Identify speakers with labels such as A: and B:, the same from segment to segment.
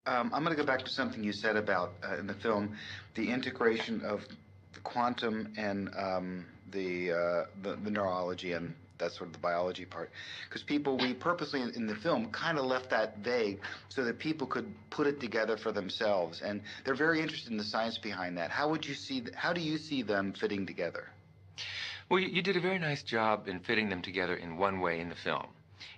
A: I'm going to go back to something you said about in the film, the integration of the quantum and the neurology and that's sort of the biology part. Because people, we purposely in the film kind of left that vague so that people could put it together for themselves, and they're very interested in the science behind that. How would you see? How do you see them fitting together?
B: Well, you did a very nice job in fitting them together in one way in the film.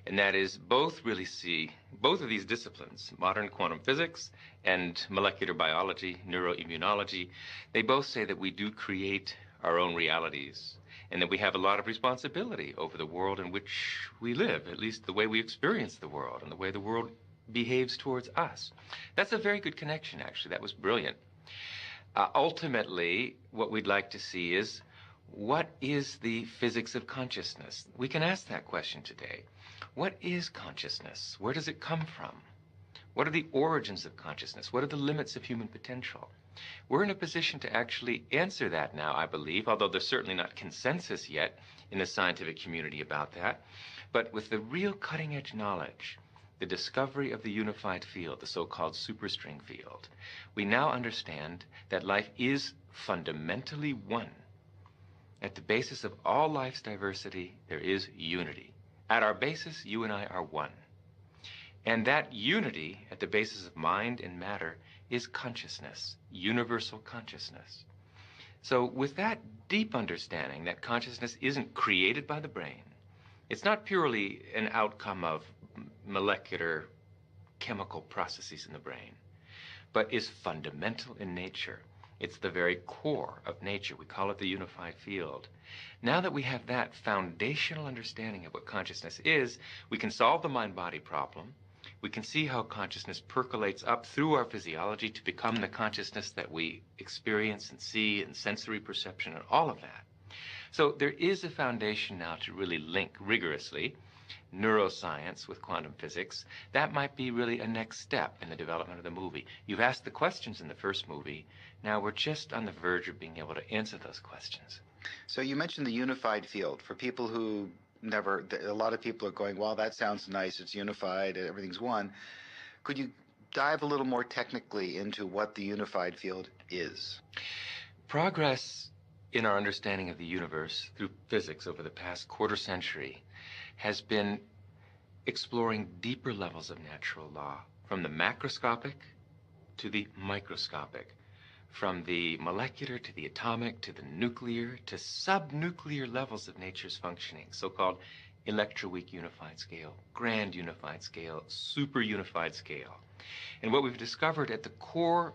B: And that is both really see both of these disciplines, modern quantum physics and molecular biology, neuroimmunology, they both say that we do create our own realities and that we have a lot of responsibility over the world in which we live, at least the way we experience the world and the way the world behaves towards us. That's a very good connection, actually. That was brilliant. Ultimately, what we'd like to see is what is the physics of consciousness? We can ask that question today. What is consciousness? Where does it come from? What are the origins of consciousness? What are the limits of human potential? We're in a position to actually answer that now, I believe, although there's certainly not consensus yet in the scientific community about that. But with the real cutting-edge knowledge, the discovery of the unified field, the so-called superstring field, we now understand that life is fundamentally one. At the basis of all life's diversity, there is unity. At our basis, you and I are one. And that unity at the basis of mind and matter is consciousness, universal consciousness. So with that deep understanding that consciousness isn't created by the brain, it's not purely an outcome of molecular chemical processes in the brain, but is fundamental in nature. It's the very core of nature. We call it the unified field. Now that we have that foundational understanding of what consciousness is, we can solve the mind-body problem. We can see how consciousness percolates up through our physiology to become the consciousness that we experience and see and sensory perception and all of that. So there is a foundation now to really link rigorously neuroscience with quantum physics. That might be really a next step in the development of the movie. You've asked the questions in the first movie. Now we're just on the verge of being able to answer those questions.
A: So you mentioned the unified field. For people who never, a lot of people are going, well, that sounds nice. It's unified. Everything's one. Could you dive a little more technically into what the unified field is?
B: Progress in our understanding of the universe through physics over the past quarter century has been exploring deeper levels of natural law, from the macroscopic to the microscopic, from the molecular to the atomic to the nuclear to subnuclear levels of nature's functioning, so-called electroweak unified scale, grand unified scale, super unified scale. And what we've discovered at the core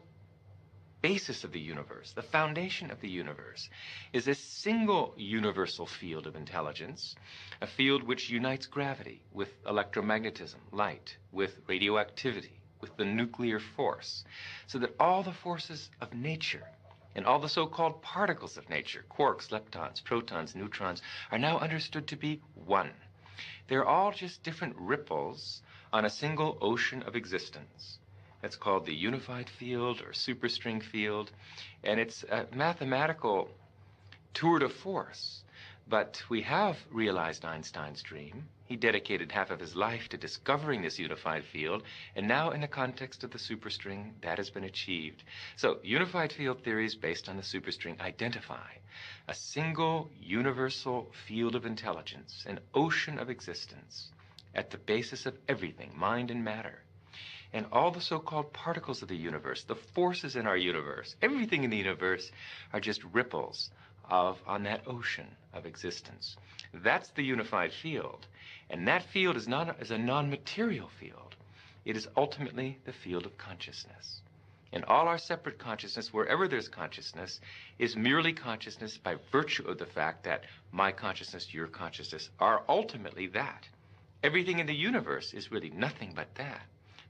B: basis of the universe, the foundation of the universe, is a single universal field of intelligence, a field which unites gravity with electromagnetism, light, with radioactivity, with the nuclear force, so that all the forces of nature and all the so-called particles of nature, quarks, leptons, protons, neutrons, are now understood to be one. They're all just different ripples on a single ocean of existence. That's called the unified field or superstring field, and it's a mathematical tour de force. But we have realized Einstein's dream. He dedicated half of his life to discovering this unified field, and now in the context of the superstring, that has been achieved. So unified field theories based on the superstring identify a single universal field of intelligence, an ocean of existence, at the basis of everything, mind and matter. And all the so-called particles of the universe, the forces in our universe, everything in the universe are just ripples on that ocean of existence. That's the unified field. And that field is a non-material field. It is ultimately the field of consciousness. And all our separate consciousness, wherever there's consciousness, is merely consciousness by virtue of the fact that my consciousness, your consciousness, are ultimately that. Everything in the universe is really nothing but that.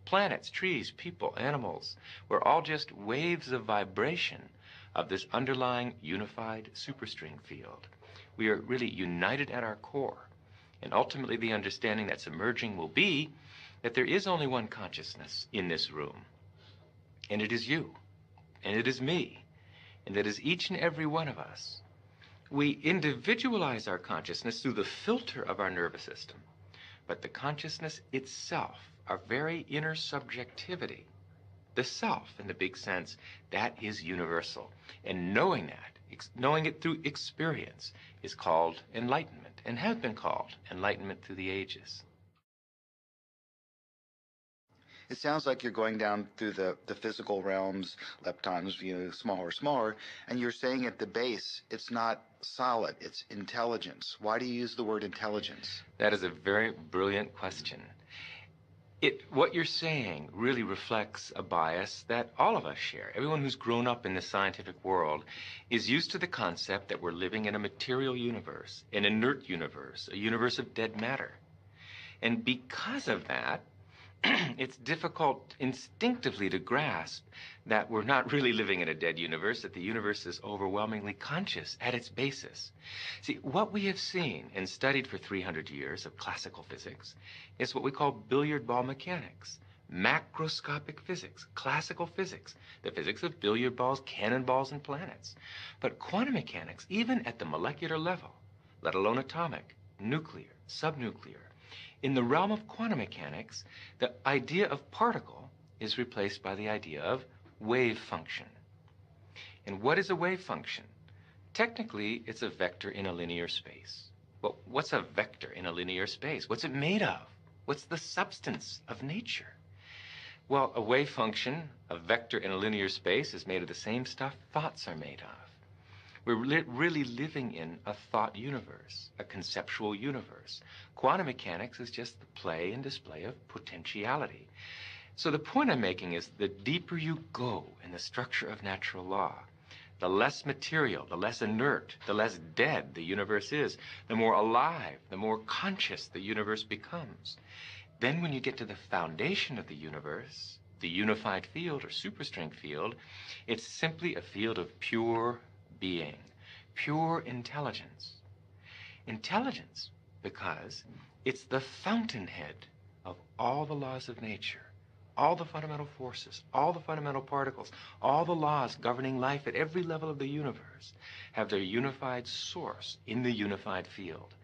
B: Planets, trees, people, animals, we're all just waves of vibration of this underlying unified superstring field. We are really united at our core. And ultimately the understanding that's emerging will be that there is only one consciousness in this room. And it is you. And it is me. And that is each and every one of us. We individualize our consciousness through the filter of our nervous system. But the consciousness itself, our very inner subjectivity, the self in the big sense, that is universal. And knowing that, knowing it through experience, is called enlightenment, and has been called enlightenment through the ages.
A: It sounds like you're going down through the physical realms, leptons, smaller, smaller, and you're saying at the base, it's not solid, it's intelligence. Why do you use the word intelligence?
B: That is a very brilliant question. What you're saying really reflects a bias that all of us share. Everyone who's grown up in the scientific world is used to the concept that we're living in a material universe, an inert universe, a universe of dead matter. And because of that, it's difficult instinctively to grasp that we're not really living in a dead universe, that the universe is overwhelmingly conscious at its basis. See, what we have seen and studied for 300 years of classical physics is what we call billiard ball mechanics, macroscopic physics, classical physics, the physics of billiard balls, cannonballs, and planets. But quantum mechanics, even at the molecular level, let alone atomic, nuclear, subnuclear, in the realm of quantum mechanics, the idea of particle is replaced by the idea of wave function. And what is a wave function? Technically, it's a vector in a linear space. But what's a vector in a linear space? What's it made of? What's the substance of nature? Well, a wave function, a vector in a linear space, is made of the same stuff thoughts are made of. We're really living in a thought universe, a conceptual universe. Quantum mechanics is just the play and display of potentiality. So the point I'm making is the deeper you go in the structure of natural law, the less material, the less inert, the less dead the universe is, the more alive, the more conscious the universe becomes. Then when you get to the foundation of the universe, the unified field or superstring field, it's simply a field of pure being, pure intelligence. Intelligence because it's the fountainhead of all the laws of nature, all the fundamental forces, all the fundamental particles, all the laws governing life at every level of the universe have their unified source in the unified field.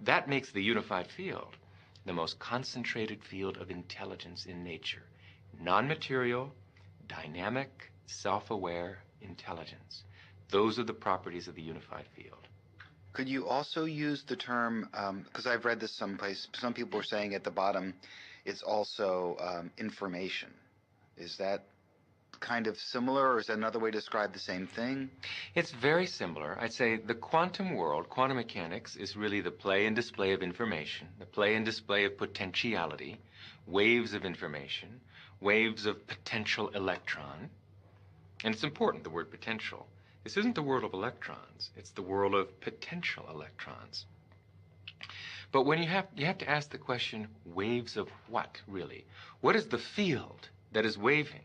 B: That makes the unified field the most concentrated field of intelligence in nature. Non-material, dynamic, self-aware intelligence. Those are the properties of the unified field.
A: Could you also use the term, because I've read this someplace, some people are saying at the bottom, it's also information. Is that kind of similar, or is that another way to describe the same thing?
B: It's very similar. I'd say the quantum world, quantum mechanics, is really the play and display of information, the play and display of potentiality, waves of information, waves of potential electron. And it's important, the word potential. This isn't the world of electrons. It's the world of potential electrons. But when you have to ask the question, waves of what, really? What is the field that is waving?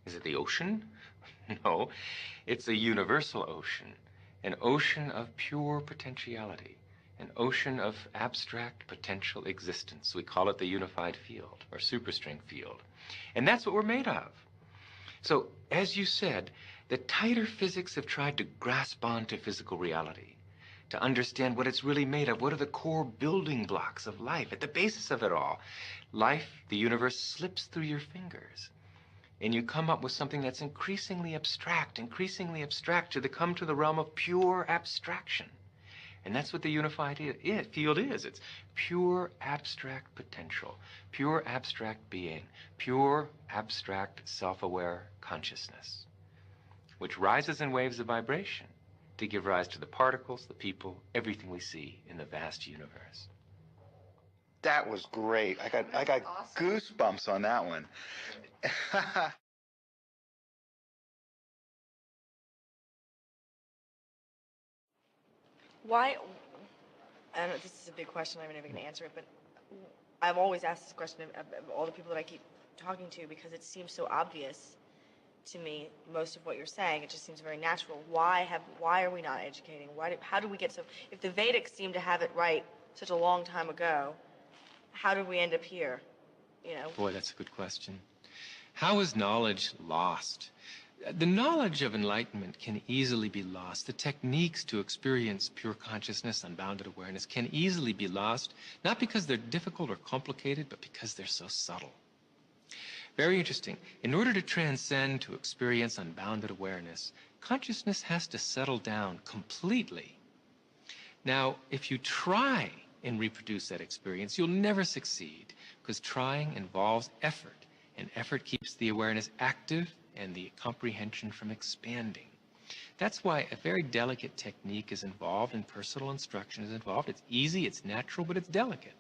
B: Is it the ocean? No, it's a universal ocean, an ocean of pure potentiality, an ocean of abstract potential existence. We call it the unified field or superstring field. And that's what we're made of. So, as you said, the tighter physics have tried to grasp onto physical reality, to understand what it's really made of. What are the core building blocks of life at the basis of it all? Life, the universe, slips through your fingers. And you come up with something that's increasingly abstract to come to the realm of pure abstraction. And that's what the unified field is. It's pure abstract potential, pure abstract being, pure abstract self-aware consciousness, which rises in waves of vibration to give rise to the particles, the people, everything we see in the vast universe.
A: That was great. I got awesome. Goosebumps on that one.
C: Why, and this is a big question, I'm never going to answer it, but I've always asked this question of all the people that I keep talking to because it seems so obvious to me, most of what you're saying. It just seems very natural. Why are we not educating? How do we get so, if the Vedics seem to have it right such a long time ago, how did we end up here?
B: Boy, that's a good question. How is knowledge lost? The knowledge of enlightenment can easily be lost. The techniques to experience pure consciousness, unbounded awareness, can easily be lost, not because they're difficult or complicated, but because they're so subtle. Very interesting. In order to transcend, to experience unbounded awareness, consciousness has to settle down completely. Now, if you try and reproduce that experience, you'll never succeed, because trying involves effort, and effort keeps the awareness active and the comprehension from expanding. That's why a very delicate technique is involved, and personal instruction is involved. It's easy, it's natural, but it's delicate.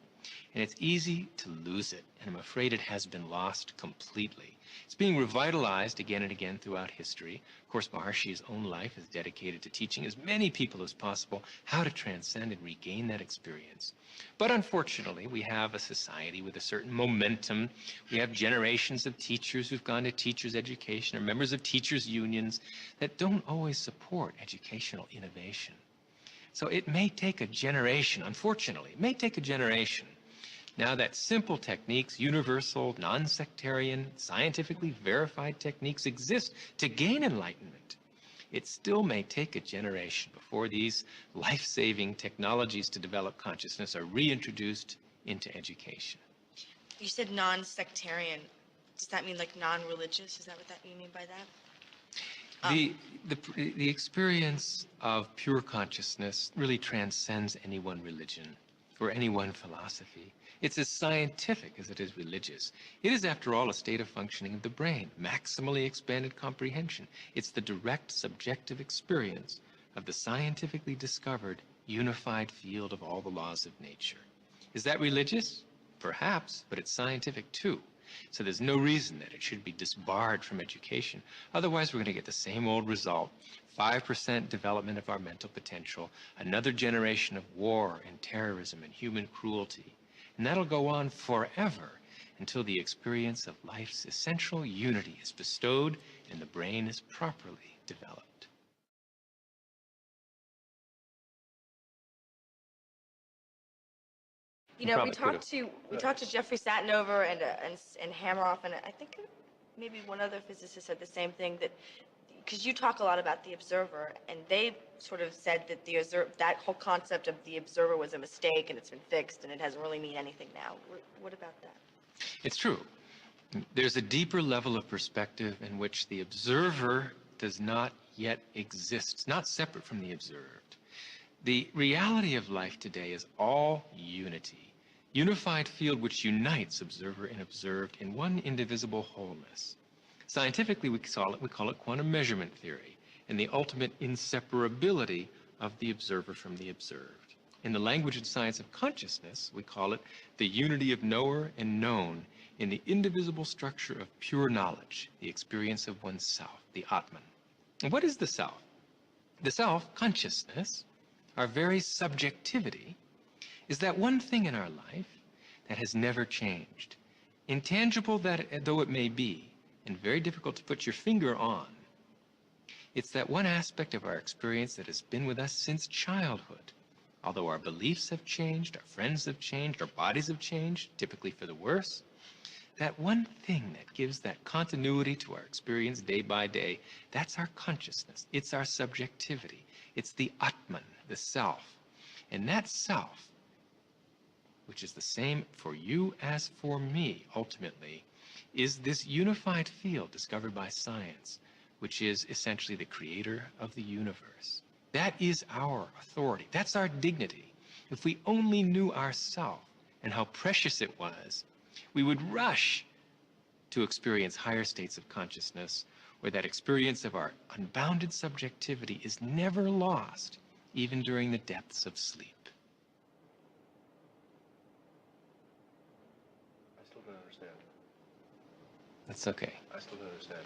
B: And it's easy to lose it, and I'm afraid it has been lost completely. It's being revitalized again and again throughout history. Of course, Maharshi's own life is dedicated to teaching as many people as possible how to transcend and regain that experience. But unfortunately, we have a society with a certain momentum. We have generations of teachers who've gone to teachers' education or members of teachers' unions that don't always support educational innovation. So it may take a generation, unfortunately, it may take a generation. Now that simple techniques, universal, non-sectarian, scientifically verified techniques exist to gain enlightenment, it still may take a generation before these life-saving technologies to develop consciousness are reintroduced into education.
C: You said non-sectarian. Does that mean like non-religious? Is that what you mean by that?
B: The experience of pure consciousness really transcends any one religion or any one philosophy. It's as scientific as it is religious. It is, after all, a state of functioning of the brain, maximally expanded comprehension. It's the direct subjective experience of the scientifically discovered unified field of all the laws of nature. Is that religious? Perhaps, but it's scientific too. So there's no reason that it should be disbarred from education. Otherwise, we're going to get the same old result. 5% development of our mental potential, another generation of war and terrorism and human cruelty. And that'll go on forever until the experience of life's essential unity is bestowed and the brain is properly developed.
C: You know, we talked to Jeffrey Satinover and Hameroff, and I think maybe one other physicist said the same thing, that because you talk a lot about the observer, and they sort of said that that whole concept of the observer was a mistake and it's been fixed and it doesn't really mean anything now. What about that?
B: It's true. There's a deeper level of perspective in which the observer does not yet exist. It's not separate from the observed. The reality of life today is all unity. Unified field which unites observer and observed in one indivisible wholeness. Scientifically, we call it quantum measurement theory, and the ultimate inseparability of the observer from the observed. In the language and science of consciousness, we call it the unity of knower and known in the indivisible structure of pure knowledge, the experience of oneself, the Atman. And what is the self? The self, consciousness, our very subjectivity, is that one thing in our life that has never changed. Intangible though it may be, and very difficult to put your finger on, it's that one aspect of our experience that has been with us since childhood. Although our beliefs have changed, our friends have changed, our bodies have changed, typically for the worse, that one thing that gives that continuity to our experience day by day, that's our consciousness. It's our subjectivity. It's the Atman, the self. And that self, which is the same for you as for me, ultimately, is this unified field discovered by science, which is essentially the creator of the universe. That is our authority. That's our dignity. If we only knew ourself and how precious it was, we would rush to experience higher states of consciousness, where that experience of our unbounded subjectivity is never lost, even during the depths of sleep. That's okay.
D: I still don't understand.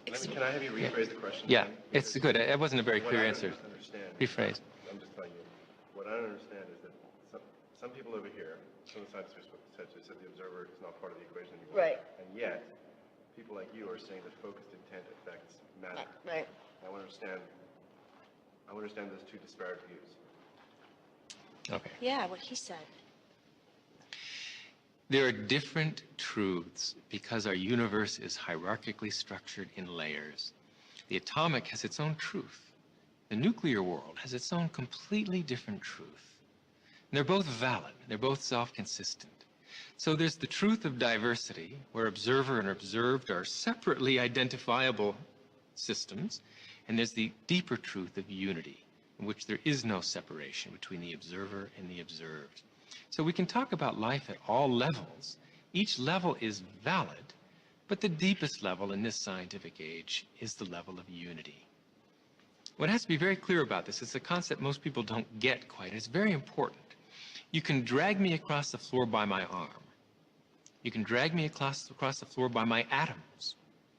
D: Can I have you rephrase the question?
B: Yeah, it's good. It wasn't a very clear answer. Rephrase.
D: I'm just telling you. What I don't understand is that some people over here, some of the scientists said the observer is not part of the equation anymore.
C: Right.
D: And yet, people like you are saying that focused intent affects matter.
C: Right.
D: I want to understand those two disparate views.
B: Okay.
C: Yeah, what he said.
B: There are different truths because our universe is hierarchically structured in layers. The atomic has its own truth. The nuclear world has its own completely different truth. And they're both valid. They're both self-consistent. So there's the truth of diversity, where observer and observed are separately identifiable systems, and there's the deeper truth of unity, in which there is no separation between the observer and the observed. So we can talk about life at all levels. Each level is valid, but the deepest level in this scientific age is the level of unity. What has to be very clear about this is a concept most people don't get quite. It's very important. You can drag me across the floor by my arm. You can drag me across the floor by my atoms,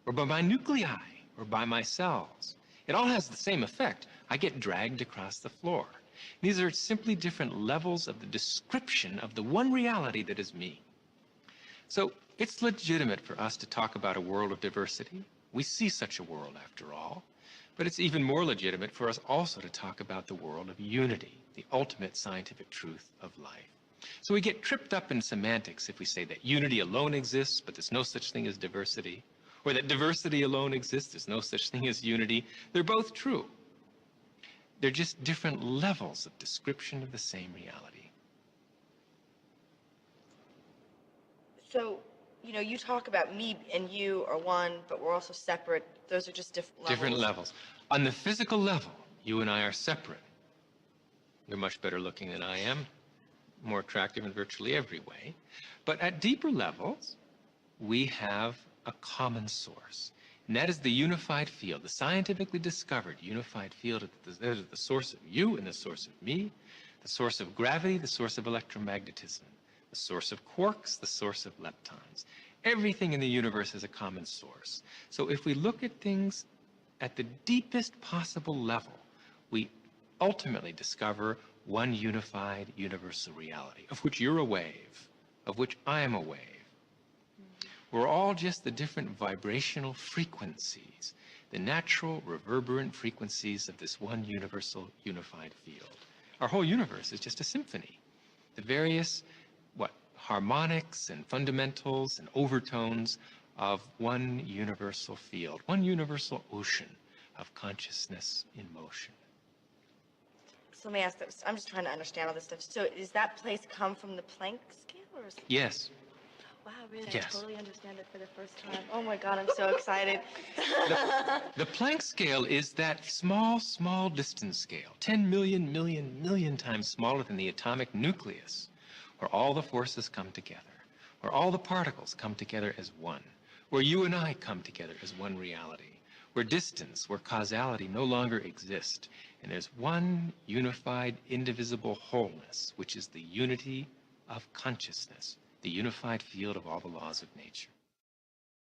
B: or by my nuclei, or by my cells. It all has the same effect. I get dragged across the floor. These are simply different levels of the description of the one reality that is me. So it's legitimate for us to talk about a world of diversity. We see such a world, after all. But it's even more legitimate for us also to talk about the world of unity, the ultimate scientific truth of life. So we get tripped up in semantics if we say that unity alone exists, but there's no such thing as diversity, or that diversity alone exists, there's no such thing as unity. They're both true. They're just different levels of description of the same reality.
C: So, you know, you talk about me and you are one, but we're also separate. Those are just different levels.
B: Different levels. On the physical level, you and I are separate. You're much better looking than I am, more attractive in virtually every way. But at deeper levels, we have a common source. And that is the unified field, the scientifically discovered unified field. That is the source of you and the source of me, the source of gravity, the source of electromagnetism, the source of quarks, the source of leptons. Everything in the universe is a common source. So if we look at things at the deepest possible level, we ultimately discover one unified universal reality, of which you're a wave, of which I am a wave. We're all just the different vibrational frequencies, the natural reverberant frequencies of this one universal unified field. Our whole universe is just a symphony. The various, harmonics and fundamentals and overtones of one universal field, one universal ocean of consciousness in motion.
C: So let me ask this. I'm just trying to understand all this stuff. So does that place come from the Planck scale, or is it?
B: Yes.
C: Wow, really?
B: Yes.
C: I totally understand it for the first time. Oh my God, I'm so excited.
B: The Planck scale is that small, small distance scale, 10 million, million times smaller than the atomic nucleus, where all the forces come together, where all the particles come together as one, where you and I come together as one reality, where distance, where causality no longer exist, and there's one unified, indivisible wholeness, which is the unity of consciousness, the unified field of all the laws of nature.